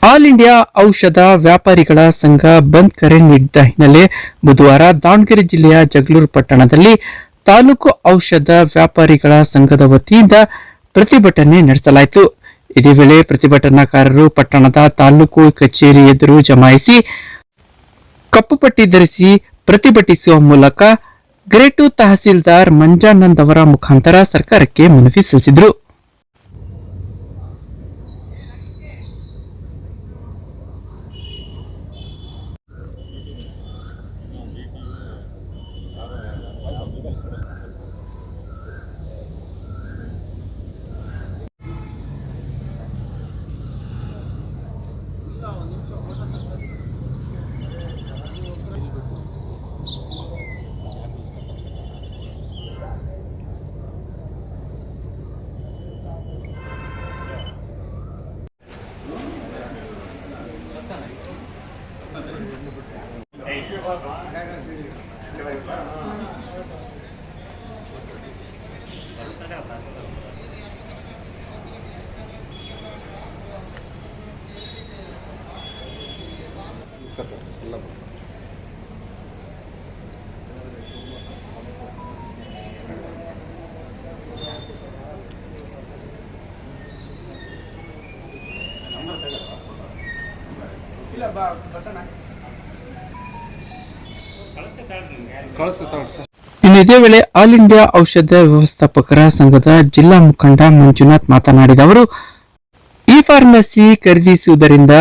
All India ಔಷಧ ವ್ಯಾಪಾರಿಗಳ ಸಂಘ ಬಂದ್ ಕರೆ ನೀಡಿದ್ದ ಹಿನ್ನೆಲೆ ಬುಧವಾರ ದಾವಣಗೆರೆ ಜಿಲ್ಲೆಯ ಜಗಳೂರು ಪಟ್ಟಣದಲ್ಲಿ ತಾಲೂಕು ಔಷಧ ವ್ಯಾಪಾರಿಗಳ ಸಂಘದ ವತಿಯಿಂದ ಪ್ರತಿಭಟನೆ ನಡೆಸಲಾಯಿತು. ಇದೇ ವೇಳೆ ಪ್ರತಿಭಟನಾಕಾರರು ಪಟ್ಟಣದ ತಾಲೂಕು ಕಚೇರಿ ಎದುರು ಜಮಾಯಿಸಿ ಕಪ್ಪು ಪಟ್ಟಿ ಧರಿಸಿ ಪ್ರತಿಭಟಿಸುವ ಮೂಲಕ ಗ್ರೇಟು ತಹಸೀಲ್ದಾರ್ ಮಂಜಾನಂದ್ ಅವರ ಮುಖಾಂತರ ಸರ್ಕಾರಕ್ಕೆ ಮನವಿ ಸಲ್ಲಿಸಿದರು. ಇನ್ನು ಇದೇ ವೇಳೆ ಆಲ್ ಇಂಡಿಯಾ ಔಷಧ ವ್ಯವಸ್ಥಾಪಕರ ಸಂಘದ ಜಿಲ್ಲಾ ಮುಖಂಡ ಮಂಜುನಾಥ್ ಮಾತನಾಡಿದ ಅವರು, ಇ ಫಾರ್ಮಸಿ ಖರೀದಿಸುವುದರಿಂದ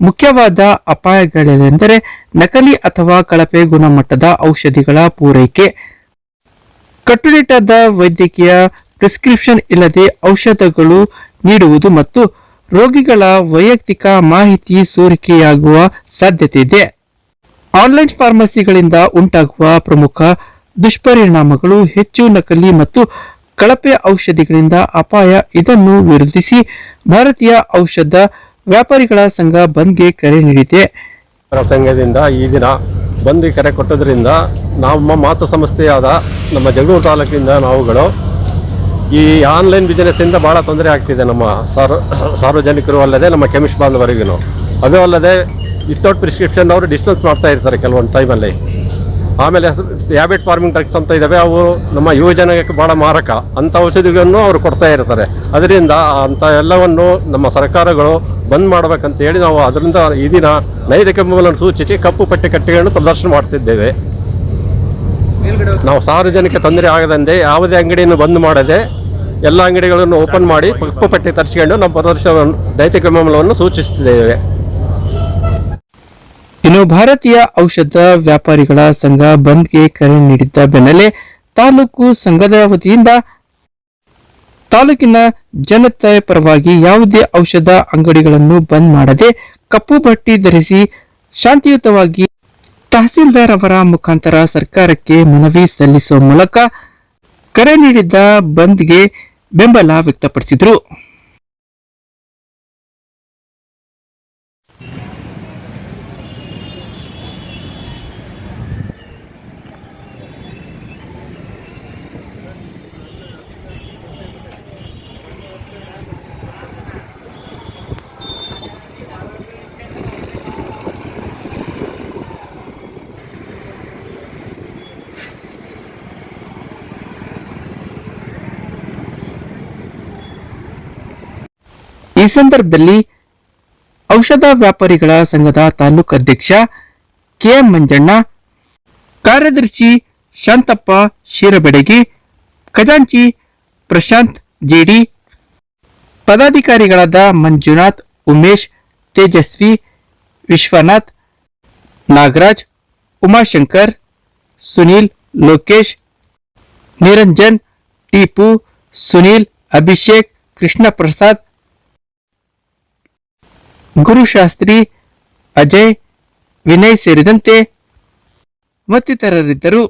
ಮುಖ್ಯವಾದ ಅಪಾಯಗಳೆಂದರೆ ನಕಲಿ ಅಥವಾ ಕಳಪೆ ಗುಣಮಟ್ಟದ ಔಷಧಿಗಳ ಪೂರೈಕೆ, ಕಟ್ಟುನಿಟ್ಟಾದ ವೈದ್ಯಕೀಯ ಪ್ರಿಸ್ಕ್ರಿಪ್ಷನ್ ಇಲ್ಲದೆ ಔಷಧಗಳು ನೀಡುವುದು ಮತ್ತು ರೋಗಿಗಳ ವೈಯಕ್ತಿಕ ಮಾಹಿತಿ ಸೋರಿಕೆಯಾಗುವ ಸಾಧ್ಯತೆ ಇದೆ. ಆನ್ಲೈನ್ ಫಾರ್ಮಸಿಗಳಿಂದ ಉಂಟಾಗುವ ಪ್ರಮುಖ ದುಷ್ಪರಿಣಾಮಗಳು ಹೆಚ್ಚು ನಕಲಿ ಮತ್ತು ಕಳಪೆ ಔಷಧಿಗಳಿಂದ ಅಪಾಯ. ಇದನ್ನು ವಿರೋಧಿಸಿ ಭಾರತೀಯ ಔಷಧ ವ್ಯಾಪಾರಿಗಳ ಸಂಘ ಬಂದ್ಗೆ ಕರೆ ನೀಡಿದೆ. ಸಂಘದಿಂದ ಈ ದಿನ ಬಂದ್ ಕರೆ ಕೊಟ್ಟದ್ರಿಂದ ನಮ್ಮ ಮಾತು ಸಂಸ್ಥೆಯಾದ ನಮ್ಮ ಜಗಳೂರು ತಾಲೂಕಿನಿಂದ ನಾವುಗಳು ಈ ಆನ್ಲೈನ್ ಬಿಸ್ನೆಸ್ ಇಂದ ಬಹಳ ತೊಂದರೆ ಆಗ್ತಿದೆ. ನಮ್ಮ ಸಾರ್ವಜನಿಕರು ಅಲ್ಲದೆ ನಮ್ಮ ಕೆಮಿಸ್ಟ್ ಬಾಂಧವರಿಗೂ. ಅದು ಅಲ್ಲದೆ ವಿತೌಟ್ ಪ್ರಿಸ್ಕ್ರಿಪ್ಷನ್ ಅವರು ಡಿಸ್ಟೆನ್ಸ್ ಮಾಡ್ತಾ ಇರ್ತಾರೆ ಕೆಲವೊಂದು ಟೈಮಲ್ಲಿ. ಆಮೇಲೆ ಹ್ಯಾಬಿಟ್ ಫಾರ್ಮಿಂಗ್ ಡ್ರಗ್ಸ್ ಅಂತ ಇದ್ದಾವೆ, ಅವು ನಮ್ಮ ಯುವಜನಕ್ಕೆ ಭಾಳ ಮಾರಕ. ಅಂಥ ಔಷಧಿಗಳನ್ನು ಅವರು ಕೊಡ್ತಾ ಇರ್ತಾರೆ. ಅದರಿಂದ ಅಂಥ ಎಲ್ಲವನ್ನು ನಮ್ಮ ಸರ್ಕಾರಗಳು ಬಂದ್ ಮಾಡಬೇಕಂತ ಹೇಳಿ ನಾವು ಅದರಿಂದ ಈ ದಿನ ನೈತಿಕ ಮೂಲವನ್ನು ಸೂಚಿಸಿ ಕಪ್ಪು ಪಟ್ಟಿ ಕಟ್ಟಿಗಳನ್ನು ಪ್ರದರ್ಶನ ಮಾಡ್ತಿದ್ದೇವೆ. ನಾವು ಸಾರ್ವಜನಿಕ ತೊಂದರೆ ಆಗದಂತೆ ಯಾವುದೇ ಅಂಗಡಿಯನ್ನು ಬಂದ್ ಮಾಡದೆ ಎಲ್ಲ ಅಂಗಡಿಗಳನ್ನು ಓಪನ್ ಮಾಡಿ ಕಪ್ಪು ಪಟ್ಟಿ ತರಿಸಿಕೊಂಡು ನಮ್ಮ ಪ್ರದರ್ಶನ ನೈತಿಕ ಮೂಲವನ್ನು ಸೂಚಿಸುತ್ತಿದ್ದೇವೆ. ಇನ್ನು ಭಾರತೀಯ ಔಷಧ ವ್ಯಾಪಾರಿಗಳ ಸಂಘ ಬಂದ್ಗೆ ಕರೆ ನೀಡಿದ್ದ ಬೆನ್ನಲ್ಲೇ ತಾಲೂಕು ಸಂಘದ ವತಿಯಿಂದ ತಾಲೂಕಿನ ಜನತೆ ಪರವಾಗಿ ಯಾವುದೇ ಔಷಧ ಅಂಗಡಿಗಳನ್ನು ಬಂದ್ ಮಾಡದೆ ಕಪ್ಪು ಪಟ್ಟಿ ಧರಿಸಿ ಶಾಂತಿಯುತವಾಗಿ ತಹಸೀಲ್ದಾರ್ ಅವರ ಮುಖಾಂತರ ಸರ್ಕಾರಕ್ಕೆ ಮನವಿ ಸಲ್ಲಿಸುವ ಮೂಲಕ ಕರೆ ನೀಡಿದ್ದ ಬಂದ್ಗೆ ಬೆಂಬಲ ವ್ಯಕ್ತಪಡಿಸಿದರು. ಈ ಸಂದರ್ಭದಲ್ಲಿ ಔಷಧ ವ್ಯಾಪಾರಿಗಳ ಸಂಘದ ತಾಲೂಕು ಅಧ್ಯಕ್ಷ ಕೆಎಂ ಮಂಜಣ್ಣ, ಕಾರ್ಯದರ್ಶಿ ಶಾಂತಪ್ಪ ಶಿರಬೆಡಗಿ, ಖಜಾಂಚಿ ಪ್ರಶಾಂತ್ ಜೆಡಿ, ಪದಾಧಿಕಾರಿಗಳಾದ ಮಂಜುನಾಥ್, ಉಮೇಶ್, ತೇಜಸ್ವಿ, ವಿಶ್ವನಾಥ್, ನಾಗರಾಜ್, ಉಮಾಶಂಕರ್, ಸುನೀಲ್, ಲೋಕೇಶ್, ನಿರಂಜನ್, ಟಿಪು, ಸುನೀಲ್, ಅಭಿಷೇಕ್, ಕೃಷ್ಣ ಪ್ರಸಾದ್, ಗುರುಶಾಸ್ತ್ರಿ, ಅಜಯ್, ವಿನಯ್ ಸೇರಿದಂತೆ ಮತ್ತಿತರರಿದ್ದರು.